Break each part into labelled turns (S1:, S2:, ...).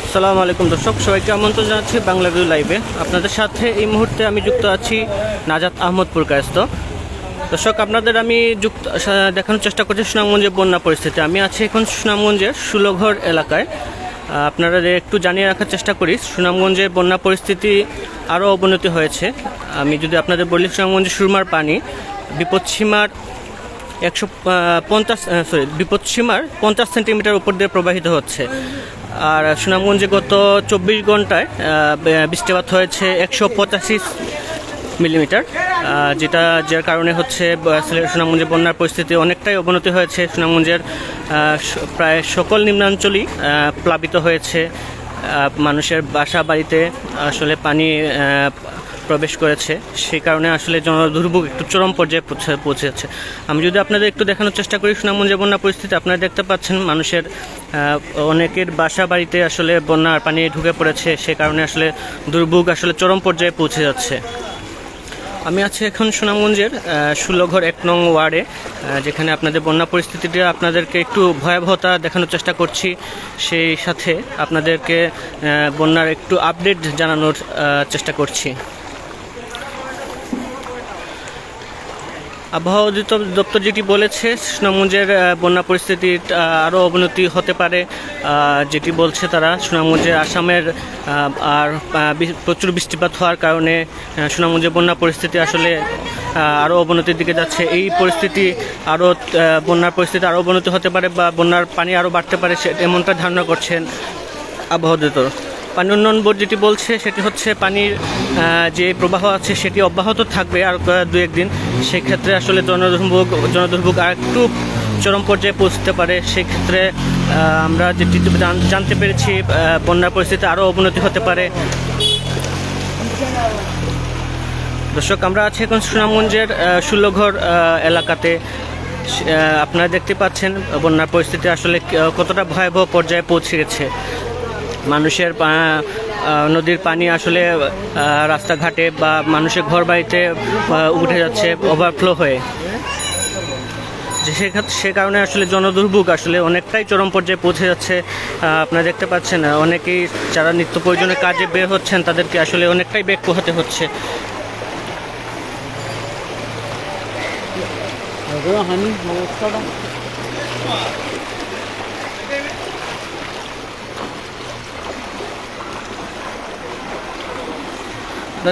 S1: আসসালামু আলাইকুম দর্শক, সবাইকে আমন্ত্রণ জানাচ্ছি বাংলা ভিউ লাইভে। আপনাদের সাথে এই মুহূর্তে আমি যুক্ত আছি নাজাত আহমদপুর কায়স্থ। দর্শক, আপনাদের আমি দেখানোর চেষ্টা করছি সুনামগঞ্জের বন্যা পরিস্থিতি। আমি আছি এখন সুনামগঞ্জের ষোলঘর এলাকায়। আপনারা একটু জানিয়ে রাখার চেষ্টা করি, সুনামগঞ্জের বন্যা পরিস্থিতি আরও অবনতি হয়েছে। আমি যদি আপনাদের বলি, সুনামগঞ্জের সুরমার পানি বিপদসীমার 50 সেন্টিমিটার উপর দিয়ে প্রবাহিত হচ্ছে। আর সুনামগঞ্জে গত 24 ঘন্টায় বৃষ্টিপাত হয়েছে 185 মিলিমিটার, যার কারণে হচ্ছে সুনামগঞ্জের বন্যার পরিস্থিতি অনেকটাই অবনতি হয়েছে। সুনামগঞ্জের প্রায় সকল নিম্নাঞ্চলই প্লাবিত হয়েছে। মানুষের বাসা বাড়িতে আসলে পানি প্রবেশ করেছে, সেই কারণে আসলে জনদুর্ভোগ একটু চরম পর্যায়ে পৌঁছেছে। আমি যদি আপনাদের একটু দেখানোর চেষ্টা করি সুনামগঞ্জের বন্যা পরিস্থিতি, আপনারা দেখতে পাচ্ছেন মানুষের অনেকের বাসা বাড়িতে আসলে বন্যার পানি ঢুকে পড়েছে, সে কারণে আসলে দুর্ভোগ আসলে চরম পর্যায়ে পৌঁছে যাচ্ছে। আমি আছি এখন সুনামগঞ্জের 16 ঘর 1 নং ওয়ার্ডে, যেখানে আপনাদের বন্যা পরিস্থিতিটা আপনাদেরকে একটু ভয়াবহতা দেখানোর চেষ্টা করছি, সেই সাথে আপনাদেরকে বন্যার একটু আপডেট জানানোর চেষ্টা করছি। আবহাওয়া দপ্তর যেটি বলেছে, সুনামগঞ্জের বন্যা পরিস্থিতির আরও অবনতি হতে পারে। যেটি বলছে তারা, সুনামগঞ্জের আসামের আর প্রচুর বৃষ্টিপাত হওয়ার কারণে সুনামগঞ্জের বন্যা পরিস্থিতি আসলে আরও অবনতির দিকে যাচ্ছে। এই পরিস্থিতি বন্যার পরিস্থিতি আরও অবনতি হতে পারে বা বন্যার পানি আরও বাড়তে পারে, এমনটা ধারণা করছেন আবহাওয়া দপ্তর। পানি উন্নয়ন বোর্ড যেটি বলছে সেটি হচ্ছে, পানির যে প্রবাহ আছে সেটি অব্যাহত থাকবে আর 2-1 দিন। সেক্ষেত্রে আসলে জনদুর্ভোগ আর একটু চরম পর্যায়ে পৌঁছতে পারে। সেক্ষেত্রে আমরা যেটি জানতে পেরেছি, বন্যার পরিস্থিতি আরও অবনতি হতে পারে। দর্শক, আমরা আছি এখন সুনামগঞ্জের 16 ঘর এলাকাতে। আপনারা দেখতে পাচ্ছেন বন্যার পরিস্থিতি আসলে কতটা ভয়াবহ পর্যায়ে পৌঁছে গেছে। মানুষের নদীর পানি আসলে রাস্তাঘাটে বা মানুষের ঘর বাড়িতে উঠে যাচ্ছে ওভারফ্লো হয়ে। সে কারণে আসলে জনদুর্ভোগ আসলে অনেকটাই চরম পর্যায়ে পৌঁছে যাচ্ছে। আপনারা দেখতে পাচ্ছেন অনেকেই যারা নিত্য প্রয়োজনীয় কাজে বের হচ্ছেন, তাদেরকে আসলে অনেকটাই বেগ পোহাতে হচ্ছে।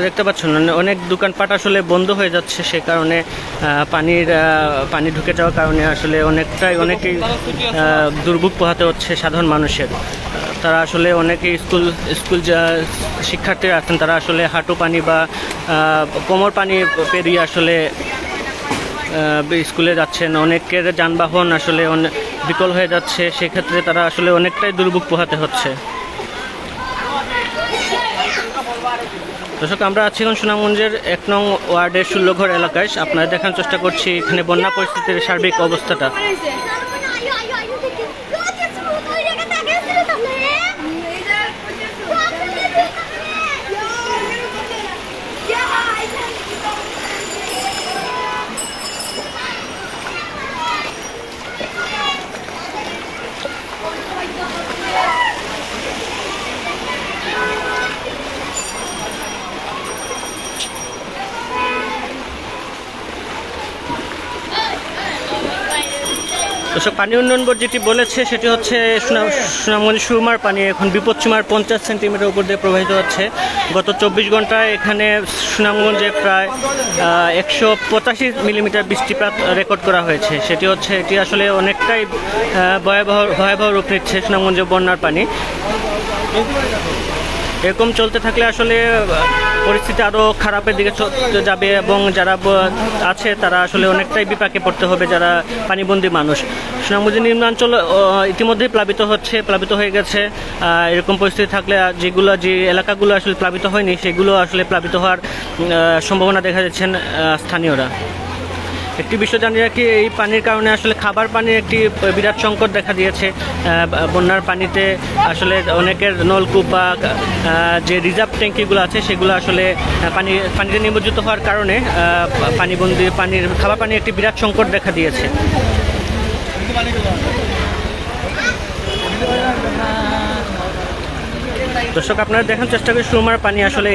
S1: দেখতে পাচ্ছেন অনেক দোকানপাট আসলে বন্ধ হয়ে যাচ্ছে, সে কারণে পানি ঢুকে যাওয়ার কারণে আসলে অনেকেই দুর্ভোগ পোহাতে হচ্ছে সাধারণ মানুষের। তারা আসলে অনেকেই স্কুল শিক্ষার্থীরা আছেন, তারা আসলে হাঁটু পানি বা কোমর পানি পেরিয়ে আসলে স্কুলে যাচ্ছেন। অনেকের যানবাহন আসলে বিকল হয়ে যাচ্ছে, সেক্ষেত্রে তারা আসলে অনেকটাই দুর্ভোগ পোহাতে হচ্ছে। দর্শক, আমরা আছি এখন সুনামগঞ্জের 1 নং ওয়ার্ডের 16 ঘর এলাকায়। আপনারা দেখার চেষ্টা করছি এখানে বন্যা পরিস্থিতির সার্বিক অবস্থাটা। দর্শক, পানি উন্নয়ন বোর্ড যেটি বলেছে সেটি হচ্ছে, সুনামগঞ্জ সুরমার পানি এখন বিপদসীমার 50 সেন্টিমিটার উপর দিয়ে প্রবাহিত হচ্ছে। গত 24 ঘন্টায় এখানে সুনামগঞ্জে প্রায় 185 মিলিমিটার বৃষ্টিপাত রেকর্ড করা হয়েছে। এটি আসলে অনেকটাই ভয়াবহ রূপ নিচ্ছে সুনামগঞ্জে বন্যার পানি। এরকম চলতে থাকলে আসলে পরিস্থিতি আরও খারাপের দিকে যাবে এবং যারা আছে তারা আসলে অনেকটাই বিপাকে পড়তে হবে, যারা পানিবন্দী মানুষ। সুনামগঞ্জের নিম্নাঞ্চল ইতিমধ্যেই প্লাবিত হয়ে গেছে। এরকম পরিস্থিতি থাকলে যে এলাকাগুলো আসলে প্লাবিত হয়নি, সেগুলো আসলে প্লাবিত হওয়ার সম্ভাবনা দেখা যাচ্ছেন স্থানীয়রা। একটি বিষয় জানি রাখি, এই পানির কারণে আসলে খাবার পানির একটি বিরাট সংকট দেখা দিয়েছে। বন্যার পানিতে আসলে অনেকের নলকূপ বা যে রিজার্ভ ট্যাঙ্কিগুলো আছে সেগুলো আসলে পানিতে নিমজ্জিত হওয়ার কারণে খাবার পানির একটি বিরাট সংকট দেখা দিয়েছে। দর্শক, আপনারা দেখার চেষ্টা করি সুরমার পানি আসলে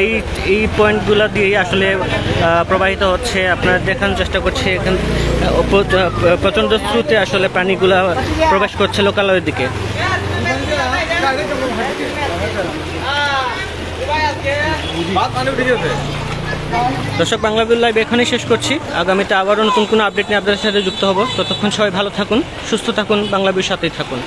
S1: এই পয়েন্টগুলো দিয়েই আসলে প্রবাহিত হচ্ছে। আপনারা দেখানোর চেষ্টা করছে এখান প্রচণ্ড স্রোতে আসলে পানিগুলা প্রবেশ করছে লোকালয়ের দিকে। দর্শক, বাংলা ভিউ লাইভ এখানেই শেষ করছি। আগামীতে আবারও নতুন কোনো আপডেট নিয়ে আপনাদের সাথে যুক্ত হব। ততক্ষণ সবাই ভালো থাকুন, সুস্থ থাকুন, বাংলা ভিউর সাথেই থাকুন।